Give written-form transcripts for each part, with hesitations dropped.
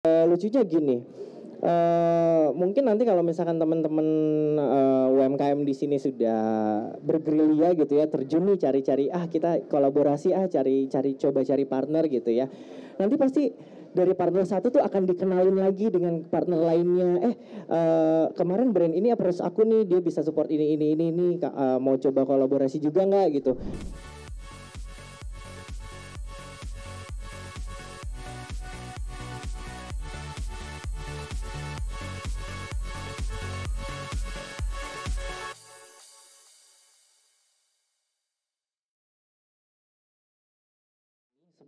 Lucunya gini, mungkin nanti kalau misalkan teman-teman UMKM di sini sudah bergerilya gitu ya, terjun nih cari-cari, kita kolaborasi, coba cari partner gitu ya. Nanti pasti dari partner satu tuh akan dikenalin lagi dengan partner lainnya. Kemarin brand ini approach aku nih, dia bisa support ini, mau coba kolaborasi juga nggak gitu.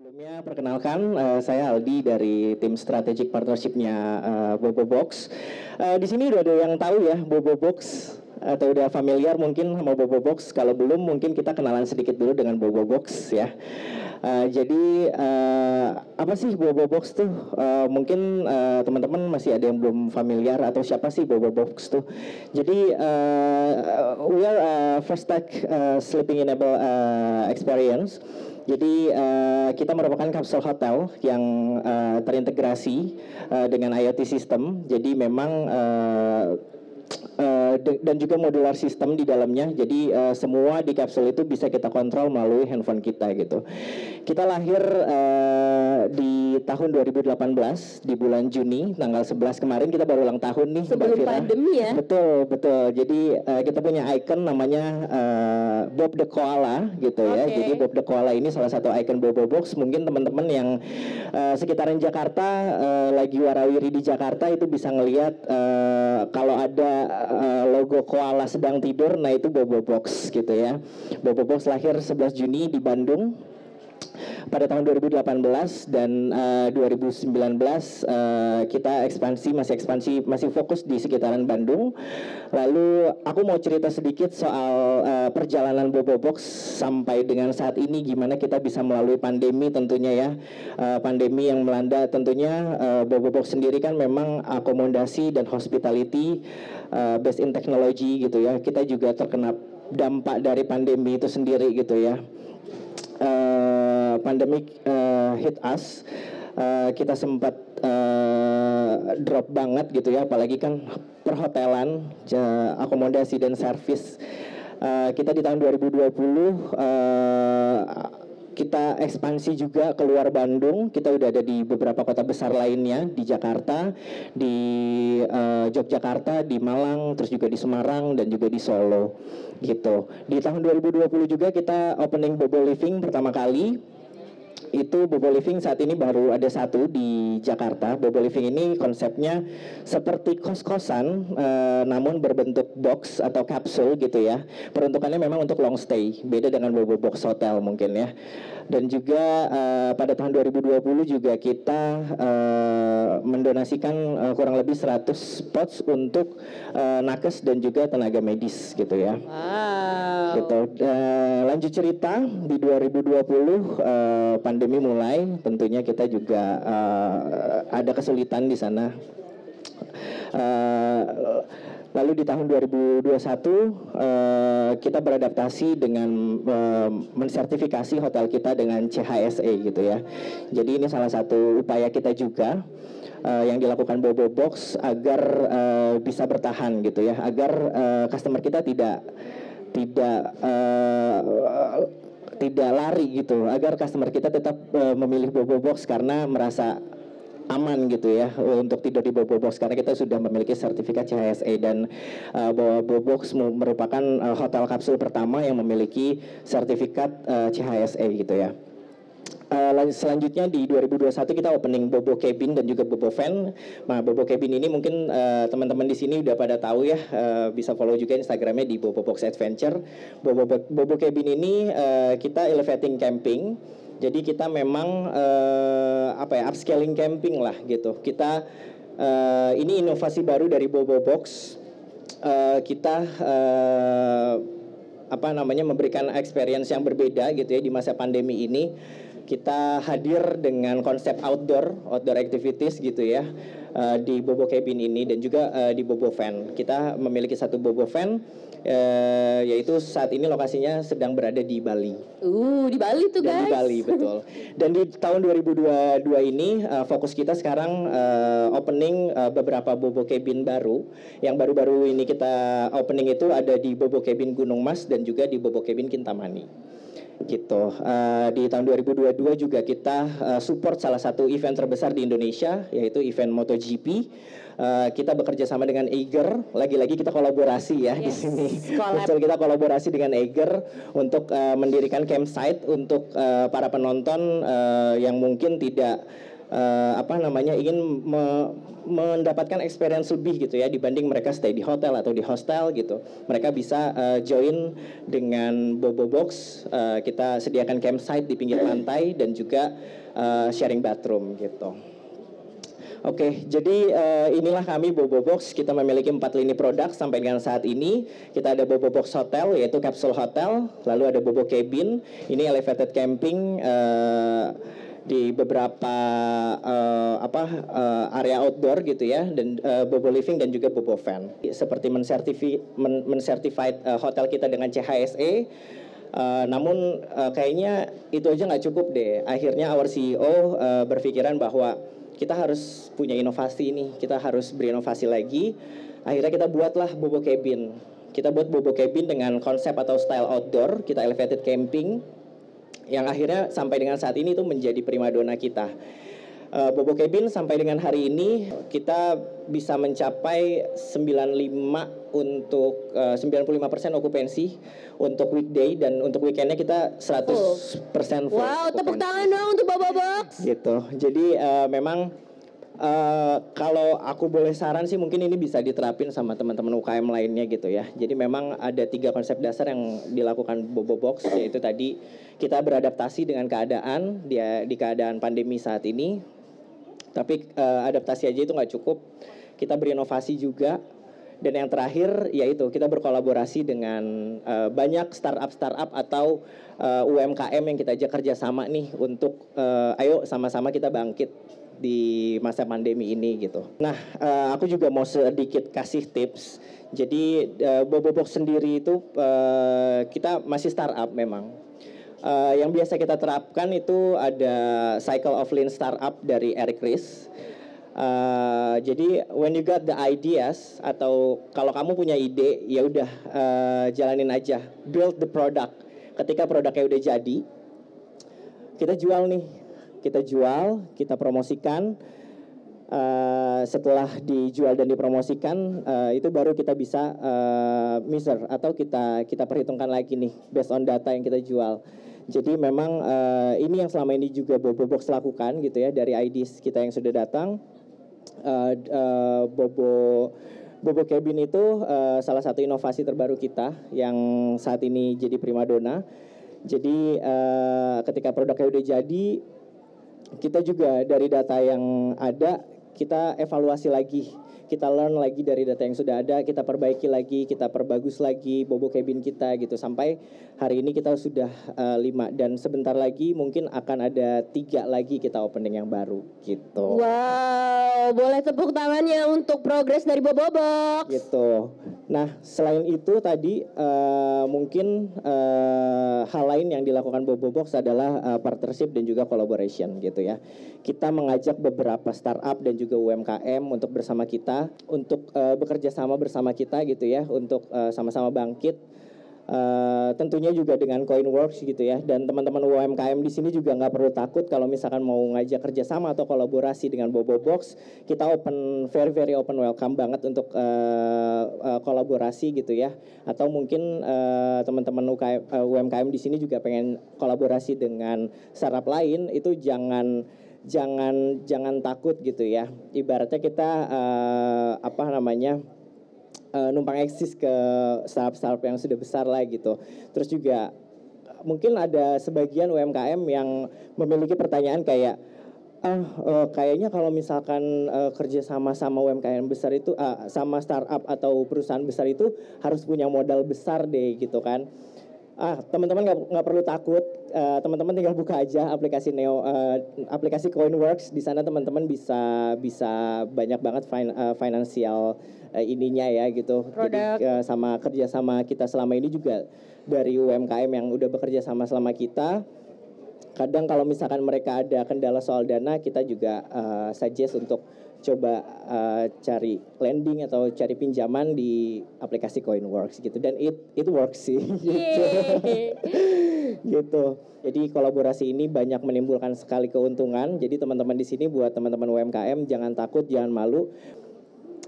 Sebelumnya perkenalkan, saya Aldi dari tim strategic partnership-nya Bobo Box. Di sini udah ada yang tahu ya Bobo Box atau udah familiar mungkin sama Bobo Box. Kalau belum mungkin kita kenalan sedikit dulu dengan Bobo Box ya. Jadi apa sih Bobo Box tuh? Mungkin teman-teman masih ada yang belum familiar atau siapa sih Bobo Box tuh? Jadi we are first tech sleeping enable experience. Jadi kita merupakan kapsul hotel yang terintegrasi dengan IoT system. Jadi memang dan juga modular system di dalamnya. Jadi semua di kapsul itu bisa kita kontrol melalui handphone kita gitu. Kita lahir di tahun 2018 di bulan Juni tanggal 11 kemarin, kita baru ulang tahun nih. Sebelum pandemi ya. Betul. Jadi kita punya icon namanya Bob the Koala gitu ya. Jadi Bob the Koala ini salah satu icon Bobo Box. Mungkin teman-teman yang sekitaran Jakarta lagi warawiri di Jakarta itu bisa ngelihat kalau ada logo koala sedang tidur, nah itu Bobo Box gitu ya. Bobo Box lahir 11 Juni di Bandung pada tahun 2018 dan 2019 kita masih fokus di sekitaran Bandung. Lalu aku mau cerita sedikit soal perjalanan Bobo Box sampai dengan saat ini, gimana kita bisa melalui pandemi tentunya ya. Pandemi yang melanda tentunya Bobo Box sendiri kan memang akomodasi dan hospitality based in technology gitu ya. Kita juga terkena dampak dari pandemi itu sendiri gitu ya. Pandemic hit us, kita sempat drop banget gitu ya, apalagi kan perhotelan, akomodasi dan servis. Kita di tahun 2020 kita ekspansi juga keluar Bandung. Kita udah ada di beberapa kota besar lainnya, di Jakarta, di Yogyakarta, di Malang, terus juga di Semarang dan juga di Solo gitu. Di tahun 2020 juga kita opening Bobo Living pertama kali. Itu Bobo Living saat ini baru ada satu di Jakarta. Bobo Living ini konsepnya seperti kos-kosan namun berbentuk box atau kapsul gitu ya. Peruntukannya memang untuk long stay, beda dengan Bobo Box Hotel mungkin ya. Dan juga pada tahun 2020 juga kita mendonasikan kurang lebih 100 spots untuk nakes dan juga tenaga medis gitu ya. Wow. Gitu. Lanjut cerita, di 2020 pandemi mulai, tentunya kita juga ada kesulitan di sana. Lalu di tahun 2021 kita beradaptasi dengan mensertifikasi hotel kita dengan CHSE gitu ya. Jadi ini salah satu upaya kita juga yang dilakukan Bobo Box agar bisa bertahan gitu ya, agar customer kita tidak lari gitu, agar customer kita tetap memilih Bobo Box karena merasa aman gitu ya untuk tidur di Bobo Box, karena kita sudah memiliki sertifikat CHSE dan Bobo Box merupakan hotel kapsul pertama yang memiliki sertifikat CHSE gitu ya. Selanjutnya di 2021 kita opening Bobo Cabin dan juga Bobo Van. Nah, Bobo Cabin ini mungkin teman-teman di sini udah pada tahu ya, bisa follow juga Instagramnya di Bobo Box Adventure. Bobo Cabin ini kita elevating camping. Jadi kita memang upscaling camping lah gitu. Kita ini inovasi baru dari Bobo Box. Kita memberikan experience yang berbeda gitu ya di masa pandemi ini. kita hadir dengan konsep outdoor activities gitu ya di Bobo Cabin ini dan juga di Bobo Van. Kita memiliki satu Bobo Van yaitu saat ini lokasinya sedang berada di Bali. Di Bali tuh guys. Dan di Bali betul. Dan di tahun 2022 ini fokus kita sekarang opening beberapa Bobo Cabin baru. Yang baru-baru ini kita opening itu ada di Bobo Cabin Gunung Mas dan juga di Bobo Cabin Kintamani. Gitu. Di tahun 2022 juga kita support salah satu event terbesar di Indonesia yaitu event MotoGP. Kita bekerja sama dengan Eiger, lagi-lagi kita kolaborasi ya di sini. Betul, kita kolaborasi dengan Eiger untuk mendirikan campsite untuk para penonton yang mungkin tidak ingin mendapatkan experience lebih gitu ya dibanding mereka stay di hotel atau di hostel gitu. Mereka bisa join dengan Bobo Box. Kita sediakan campsite di pinggir pantai dan juga sharing bathroom gitu. Oke, jadi inilah kami Bobo Box. Kita memiliki 4 lini produk sampai dengan saat ini. Kita ada Bobo Box Hotel yaitu capsule hotel, lalu ada Bobo Cabin, ini elevated camping di beberapa area outdoor gitu ya, dan Bobo Living dan juga Bobo Van. Seperti mensertified hotel kita dengan CHSE. Namun kayaknya itu aja nggak cukup deh. Akhirnya our CEO berpikiran bahwa kita harus punya inovasi nih, kita harus berinovasi lagi. Akhirnya kita buatlah Bobo Cabin. Kita buat Bobo Cabin dengan konsep atau style outdoor, kita elevated camping, yang akhirnya sampai dengan saat ini itu menjadi primadona kita. Bobo Cabin sampai dengan hari ini kita bisa mencapai 95 untuk 95% okupansi untuk weekday, dan untuk weekendnya kita 100% full. Wow, tepuk tangan dong untuk Bobo Box. Gitu. Jadi memang kalau aku boleh saran sih mungkin ini bisa diterapin sama teman-teman UKM lainnya gitu ya. Jadi memang ada 3 konsep dasar yang dilakukan Bobo Box, yaitu tadi kita beradaptasi dengan keadaan di keadaan pandemi saat ini. Tapi adaptasi aja itu nggak cukup, kita berinovasi juga. Dan yang terakhir yaitu kita berkolaborasi dengan banyak startup atau UMKM yang kita ajak kerjasama nih untuk ayo sama-sama kita bangkit di masa pandemi ini gitu. Nah, aku juga mau sedikit kasih tips. Jadi Bobo Box sendiri itu kita masih startup memang. Yang biasa kita terapkan itu ada Cycle of Lean Startup dari Eric Ries. Jadi when you got the ideas, atau kalau kamu punya ide, ya udah jalanin aja, build the product. Ketika produknya udah jadi, kita jual nih, kita promosikan. Setelah dijual dan dipromosikan, itu baru kita bisa measure atau kita perhitungkan lagi nih based on data yang kita jual. Jadi memang ini yang selama ini juga Bobo Box lakukan gitu ya, dari IDs kita yang sudah datang. Bobo Cabin itu salah satu inovasi terbaru kita yang saat ini jadi primadona. Jadi ketika produknya udah jadi, kita juga dari data yang ada, kita evaluasi lagi, kita learn lagi dari data yang sudah ada, kita perbaiki lagi, kita perbagus lagi Bobo Cabin kita gitu, sampai hari ini kita sudah 5, dan sebentar lagi mungkin akan ada 3 lagi kita opening yang baru gitu. Wow, boleh tepuk tangannya untuk progres dari Bobo Box gitu. Nah, selain itu tadi mungkin hal lain yang dilakukan Bobo Box adalah partnership dan juga collaboration gitu ya. Kita mengajak beberapa startup dan juga UMKM untuk bersama kita, untuk bekerja sama bersama kita gitu ya, untuk sama-sama bangkit. Tentunya juga dengan Coinworks gitu ya, dan teman-teman UMKM di sini juga nggak perlu takut kalau misalkan mau ngajak kerjasama atau kolaborasi dengan Bobo Box. Kita very open welcome banget untuk kolaborasi gitu ya, atau mungkin teman-teman UMKM di sini juga pengen kolaborasi dengan startup lain, itu jangan takut gitu ya. Ibaratnya kita numpang eksis ke startup yang sudah besar lah gitu. Terus juga mungkin ada sebagian UMKM yang memiliki pertanyaan kayak, kayaknya kalau misalkan kerja sama UMKM besar itu, sama startup atau perusahaan besar itu harus punya modal besar deh gitu kan. Teman-teman nggak perlu takut, teman-teman tinggal buka aja aplikasi aplikasi Coinworks. Di sana teman-teman bisa banyak banget financial ininya ya gitu. Produk. Jadi sama kerjasama kita selama ini juga dari UMKM yang udah bekerja sama selama kita. Kadang kalau misalkan mereka ada kendala soal dana, kita juga suggest untuk coba cari lending atau cari pinjaman di aplikasi Coinworks gitu, dan it works sih gitu. Gitu. Jadi kolaborasi ini banyak menimbulkan sekali keuntungan. Jadi teman-teman di sini, buat teman-teman UMKM, jangan takut, jangan malu.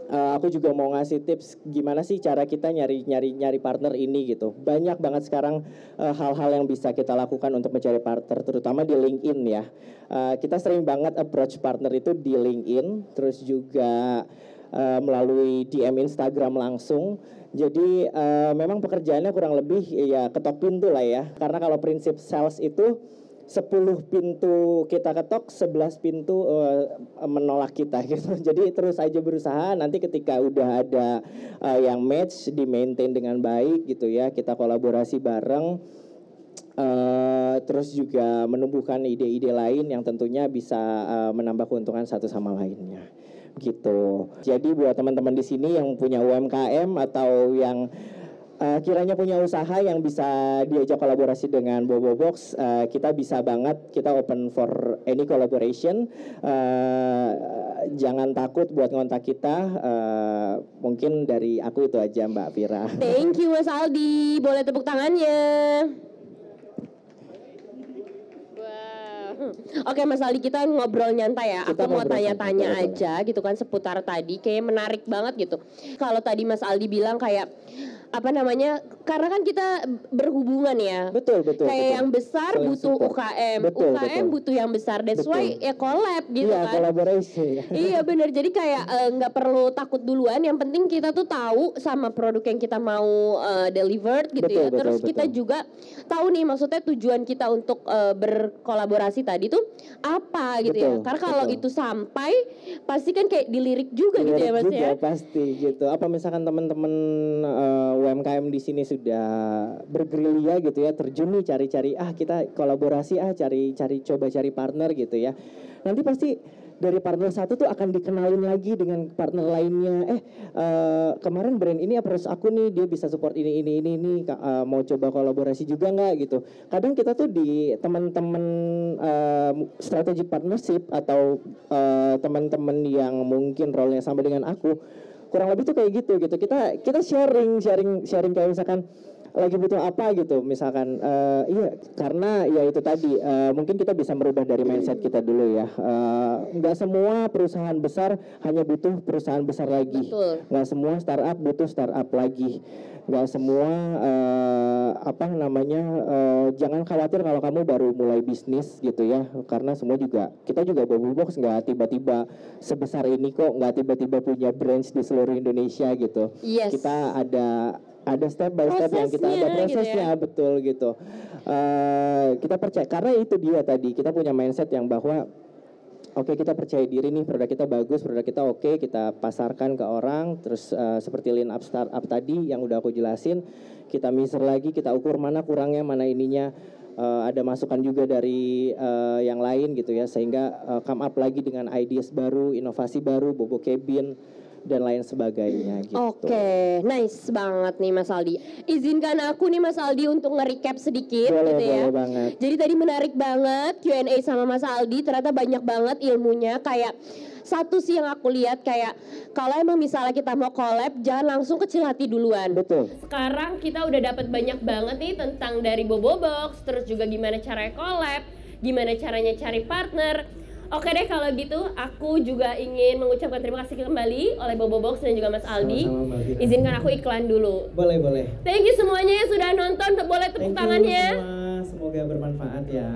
Aku juga mau ngasih tips gimana sih cara kita nyari partner ini gitu. Banyak banget sekarang hal-hal yang bisa kita lakukan untuk mencari partner, terutama di LinkedIn ya. Kita sering banget approach partner itu di LinkedIn, terus juga melalui DM Instagram langsung. Jadi memang pekerjaannya kurang lebih ya ketok pintu lah ya. Karena kalau prinsip sales itu 10 pintu kita ketok, 11 pintu menolak kita gitu. Jadi terus aja berusaha, nanti ketika udah ada yang match, di maintain dengan baik gitu ya, kita kolaborasi bareng, terus juga menumbuhkan ide-ide lain yang tentunya bisa menambah keuntungan satu sama lainnya gitu. Jadi buat teman-teman di sini yang punya UMKM atau yang kiranya punya usaha yang bisa diajak kolaborasi dengan Bobobox, kita bisa banget, kita open for any collaboration. Jangan takut buat ngontak kita. Mungkin dari aku itu aja, Mbak Vira. Thank you Mas Aldi, boleh tepuk tangannya. Oke Mas Aldi, kita ngobrol nyantai ya. Aku mau tanya-tanya aja gitu kan seputar tadi, kayak menarik banget gitu. Kalau tadi Mas Aldi bilang kayak apa namanya, karena kan kita berhubungan ya. Betul. Kayak yang besar butuh UKM, UKM butuh yang besar. That's why ya collab gitu kan. Iya, kolaborasi. Iya benar. Jadi kayak nggak perlu takut duluan. Yang penting kita tuh tahu sama produk yang kita mau delivered gitu ya. Terus kita juga tahu nih maksudnya tujuan kita untuk berkolaborasi tadi tuh apa gitu ya. Karena kalau itu sampai pasti kan kayak dilirik juga gitu ya Mas ya. Pasti gitu. Apa misalkan teman-teman UMKM di sini sudah bergerilya gitu ya, terjun nih cari-cari, kita kolaborasi, coba cari partner gitu ya. Nanti pasti dari partner satu tuh akan dikenalin lagi dengan partner lainnya. Kemarin brand ini approach aku nih, dia bisa support ini, mau coba kolaborasi juga nggak gitu. Kadang kita tuh di teman-teman strategic partnership atau teman-teman yang mungkin role-nya sama dengan aku, kurang lebih tuh kayak gitu. Kita sharing kayak misalkan lagi butuh apa gitu, misalkan iya, karena ya itu tadi mungkin kita bisa merubah dari mindset kita dulu ya. Nggak semua perusahaan besar hanya butuh perusahaan besar lagi. Nggak semua startup butuh startup lagi. Nggak semua jangan khawatir kalau kamu baru mulai bisnis gitu ya, karena kita juga Bobobox nggak tiba-tiba sebesar ini kok, nggak tiba-tiba punya branch di seluruh Indonesia gitu. Kita ada step by step yang kita ada prosesnya gitu ya. Betul gitu. Kita percaya, karena itu dia tadi, kita punya mindset yang bahwa kita percaya diri nih, produk kita bagus, produk kita oke, kita pasarkan ke orang. Terus seperti line up startup tadi yang udah aku jelasin, kita measure lagi, kita ukur mana kurangnya, mana ininya. Ada masukan juga dari yang lain gitu ya, sehingga come up lagi dengan ideas baru, inovasi baru, Bobo Cabin dan lain sebagainya gitu. Oke, nice banget nih Mas Aldi. Izinkan aku nih Mas Aldi untuk nge-recap sedikit gitu ya. Boleh banget. Jadi tadi menarik banget Q&A sama Mas Aldi, ternyata banyak banget ilmunya. Kayak satu sih yang aku lihat, kayak kalau emang misalnya kita mau collab, jangan langsung kecil hati duluan. Betul. Sekarang kita udah dapat banyak banget nih tentang dari Bobobox, terus juga gimana caranya collab, gimana caranya cari partner. Oke deh, kalau gitu aku juga ingin mengucapkan terima kasih kembali oleh Bobobox dan juga Mas Aldi. Sama-sama, izinkan aku iklan dulu. Boleh. Thank you semuanya yang sudah nonton, boleh tepuk tangannya. Thank you semua, semoga bermanfaat ya.